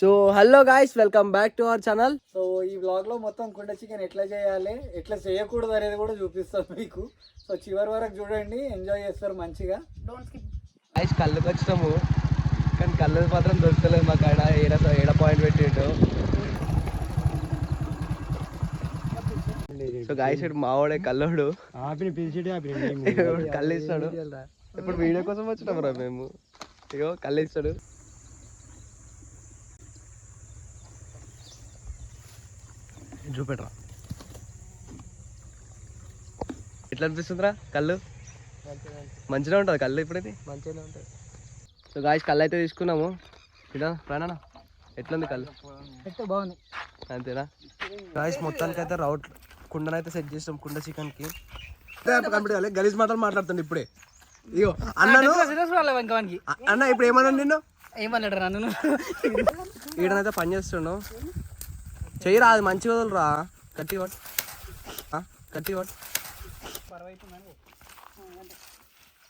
So hello guys, welcome back to our channel. So ఈ vlog లో మొత్తం కుండ చికెన్ ఎట్లా చేయాలి, ఎట్లా చేయకూడదు అనేది కూడా చూపిస్తాం మీకు. సో చివరి వరకు చూడండి, ఎంజాయ్ చేస్తారు మంచిగా. గాయ్స్ కళ్ళుకి వచ్చినాము, కానీ కళ్ళు మాత్రం దొరకలేదు మాకు. ఆడ ఏడ పాయింట్ పెట్టిండు. సో గాయ్స్ ఇటు మావాడే కల్లోడు కళ్ళు ఇస్తాడు. ఇప్పుడు వీడియో కోసం వచ్చినాం రా మేము. ఇగో కళ్ళు ఇస్తాడు. చూపెట్రా ఎట్లా అనిపిస్తుందిరా కళ్ళు? మంచిగా ఉంటుంది కళ్ళు. ఇప్పుడైతే మంచిగానే ఉంటుంది. సో గాయ్స్ కళ్ళు అయితే తీసుకున్నాము. ఇదా రానా ఎట్లుంది కళ్ళు? బాగుంది అంతేనా గాయ్స్? మొత్తానికి అయితే రౌట్ కుండనైతే సెట్ చేసాం. కుండ చికెన్కి కంప్లీట్ కావాలి. గలీజ్ మాటలు మాట్లాడుతుంది ఇప్పుడే. ఇగో అన్నాను అన్న ఇప్పుడు ఏమన్నా నిన్ను ఏమన్నాడు నన్ను? ఈడనైతే పని చేస్తుండు. చెయ్యరా, అది మంచి వదులురా. కట్టి వాట్ కట్టి వాట్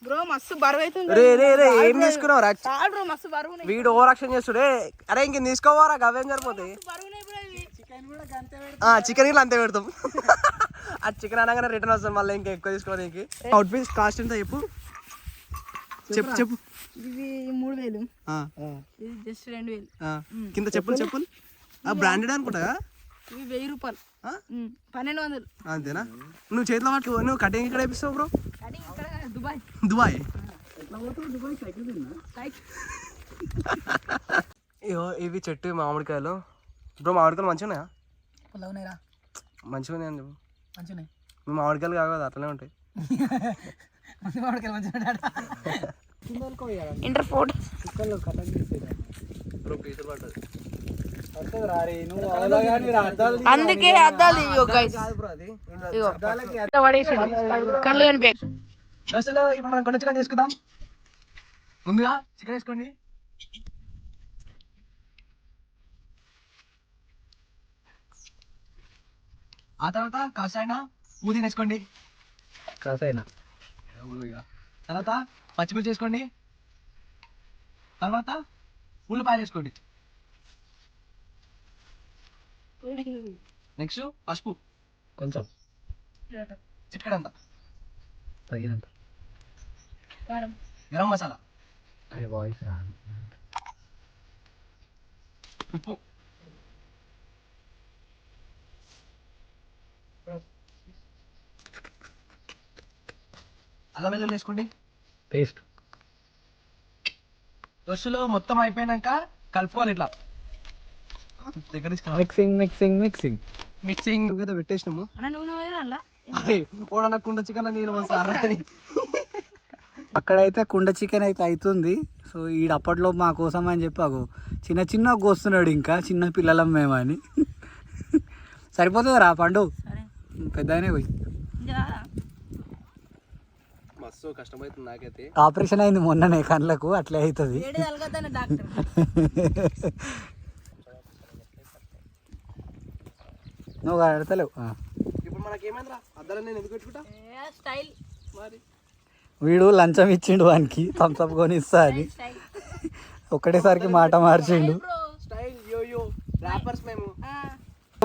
బ్రో మస్తు బరువు అవుతుంది. రే రే రే ఏం తీసుకున్నావు రా? బ్రో మస్తు బరువు. వీడు ఓవర్ యాక్షన్ చేస్తుడే. అరే ఇంక తీసుకోవారా, అవేం సరిపోతాయి. చికెన్ గిట్లా అంతే పెడతాం. ఆ చికెన్ అనగానే రిటర్న్ వస్తాం మళ్ళీ ఇంకా ఎక్కువ తీసుకోవడానికి. అవుట్ పీస్ కాస్ట్ ఎంత చెప్పు చెప్పు చెప్పు. ఇది 3000, ఇది జస్ట్ 2000. కింద చెప్పులు చెప్పులు బ్రాండెడ్ అనుకుంటా. ఇవి 1000 రూపాయలు, 1200. అంతేనా? నువ్వు చేతిలో పట్టు. నువ్వు కటింగ్ ఇక్కడ వేపిస్తావు బ్రో? దుబాయ్. Dubai site. ఇగో ఇవి చెట్టు మామిడికాయలు. బ్రో మామిడికాయలు మంచిగా ఉన్నాయా? ఉన్నాయిరా, మంచిగా ఉన్నాయని చెప్పు. మంచిగా మీ మామిడికాయలు కాదు అట్లనే ఉంటాయి. ఇంటర్ ఫోర్ట్ బ్రో పీసులు పడ్డది. అందుకే అద్దాలు ఇవ్వ గైస్. కళ్ళు కనిపే. ఇప్పుడు మనం కొంచెం చికెన్ తీసుకుందాం. ముందుగా చికెన్ వేసుకోండి. ఆ తర్వాత కాసైనా పుదీనా వేసుకోండి. కాసైనా తర్వాత పచ్చిమిర్చి వేసుకోండి. తర్వాత ఉల్లిపాయలు వేసుకోండి. నెక్స్ట్ పసుపు కొంచెం చిటికెడంత, తగినంత గరం మసాలా, వాయిస్ ఉప్పు, అల్లం వెల్లుల్లి వేసుకోండి. పేస్ట్ దోశలో మొత్తం అయిపోయినాక కలుపుకోవాలి ఇట్లా. దగ్గర మిక్సింగ్ మిక్సింగ్ మిక్సింగ్ మిక్సింగ్ ఏదో పెట్టేసినాము. కుండ చికెన్ నేను అక్కడైతే కుండ చికెన్ అయితే అవుతుంది. సో ఈడ అప్పట్లో మా కోసం అని చెప్పాకు చిన్న చిన్న కోస్తున్నాడు. ఇంకా చిన్న పిల్లలం మేమని. సరిపోతుంది రా పండు, పెద్దనే పోయి. మస్తు కష్టమవుతుంది నాకైతే. ఆపరేషన్ అయింది మొన్ననే కళ్ళకు, అట్లే అవుతుంది. నువ్వు ఆడతలేవు. ఇప్పుడు మనకేమైందిరా అద్దాలని నేను ఎందుకు పెట్టుకుంటా? మరి వీడు లంచం ఇచ్చిండు వానికి, థమ్స్అప్ కొని ఇస్తా అని. ఒకటేసరికి మాట మార్చిండు. స్టైల్ యోయో ర్యాపర్స్ మేము.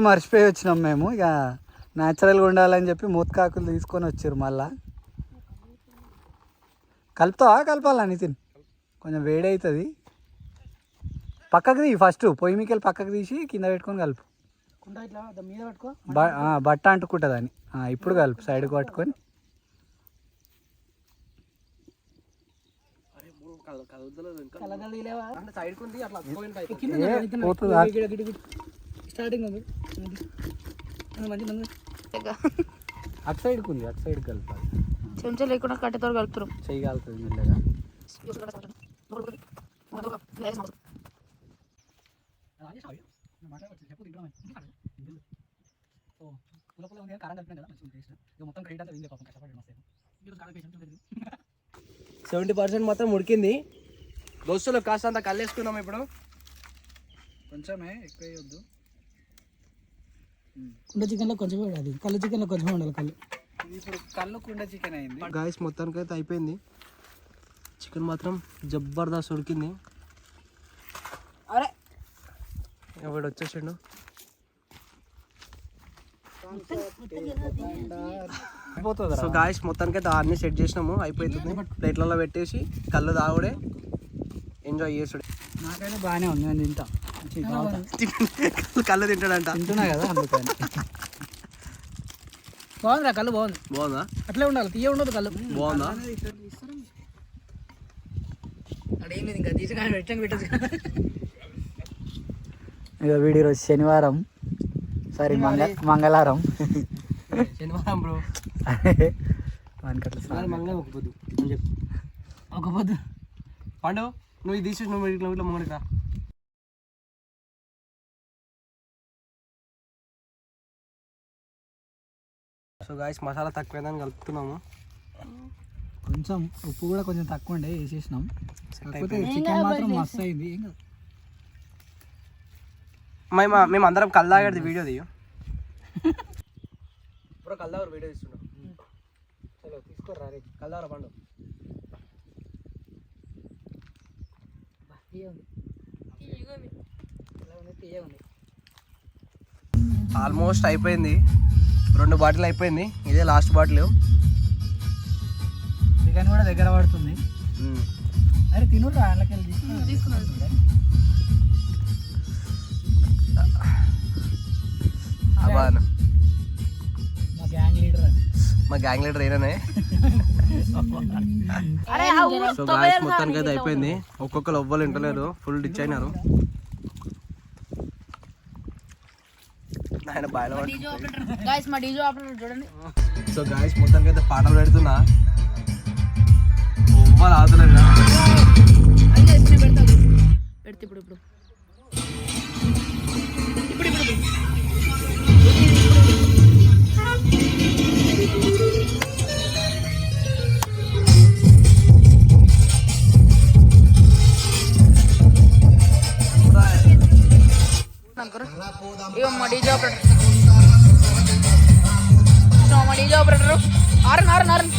మర్చిపోయి వచ్చినాం మేము. ఇక న్యాచురల్గా ఉండాలని చెప్పి మూతకాకులు తీసుకొని వచ్చారు. మళ్ళా కలుపుతావా? కలపాలా నితిన్? కొంచెం వేడి అవుతుంది. పక్కకు తీ, ఫస్ట్ పొయ్యి మీకెళ్ళి పక్కకు తీసి కింద పెట్టుకొని కలుపు. బట్ట అంటుకుంటుంది అని. ఇప్పుడు కలుపు, సైడ్కి పట్టుకొని. అటు సైడ్కి ఉంది, అటు సైడ్ కలపాలి. చెంచా లేకుండా కట్టెతో కలుపుతారు. చేయగలుగుతుంది మెల్లగా. సెవెంటీ 70% మొత్తం ఉడికింది. దోస్తులు కాస్త అంత కల్లేసుకున్నాం. ఇప్పుడు కొంచెమే, ఎక్కువ వేయొద్దు. కుండ చికెన్లో కొంచెం ఉండాలి, కళ్ళు చికెన్లో కొంచెం ఉండాలి. కళ్ళు ఇప్పుడు కళ్ళు కుండ చికెన్ అయింది. గాయస్ మొత్తానికి అయితే అయిపోయింది. చికెన్ మాత్రం జబర్దస్త్ ఉడికింది. వీడు వచ్చేసిండు. సో గాయస్ మొత్తానికి అయితే అన్ని సెట్ చేసినాము, అయిపోతుంది. ప్లేట్లలో పెట్టేసి కళ్ళు తాగుడే ఎంజాయ్ చేసుడే. నాకైతే బాగానే ఉంది, నేను తింటా. కళ్ళు తింటాడంట. తింటున్నా కదా అందుకని. బాగుందిరా కళ్ళు, బాగుంది. బాగుందా? అట్లే ఉండాలి, తీయ ఉండదు కళ్ళు. బాగుందా? ఇక వీడి రోజు శనివారం, సారీ మంగళవారం. శనివారం బ్రో. వానికి అట్లా మంగళం ఒక పొద్దు అని చెప్పు. ఒక పొద్దు పండు నువ్వు ఇది తీసేసి నువ్వు ఇట్లా ఇట్లా ముంగడికా. సో గాయస్ మసాలా తక్కువైందని కలుపుతున్నాము. కొంచెం ఉప్పు కూడా కొంచెం తక్కువ ఉండే వేసేసినాం. కాకపోతే చికెన్ మాత్రం మస్తు అయింది. ఏం కాదు. మేము అందరం కళ్ళు తాగేది వీడియో తీయం బ్రో. కళ్ళు తాగరు వీడియో తీస్తున్నాం. చలో తీసుకోరా రే, కళ్ళు తాగరా పండు. ఆల్మోస్ట్ అయిపోయింది, 2 బాటిల్ అయిపోయింది, ఇదే లాస్ట్ బాటిల్. చికెన్ కూడా దగ్గర పడుతుంది. అరే తినురా, అందులోకెళ్ళి తీసుకున్నాను. మా గ్యాంగ్ లీడర్ అయినానే. సో గాయస్ మొత్తానికి అయితే అయిపోయింది. ఒక్కొక్కరు ఎవ్వరు వింటలేరు, ఫుల్ డిచ్ అయినారు. ఆయన బాగా. సో గాయస్ మొత్తానికి అయితే పాటలు పెడుతున్నా, ఎవ్వరు ఆగుతలేదు. మా డీజే ఆపరేటర్ ఆరన్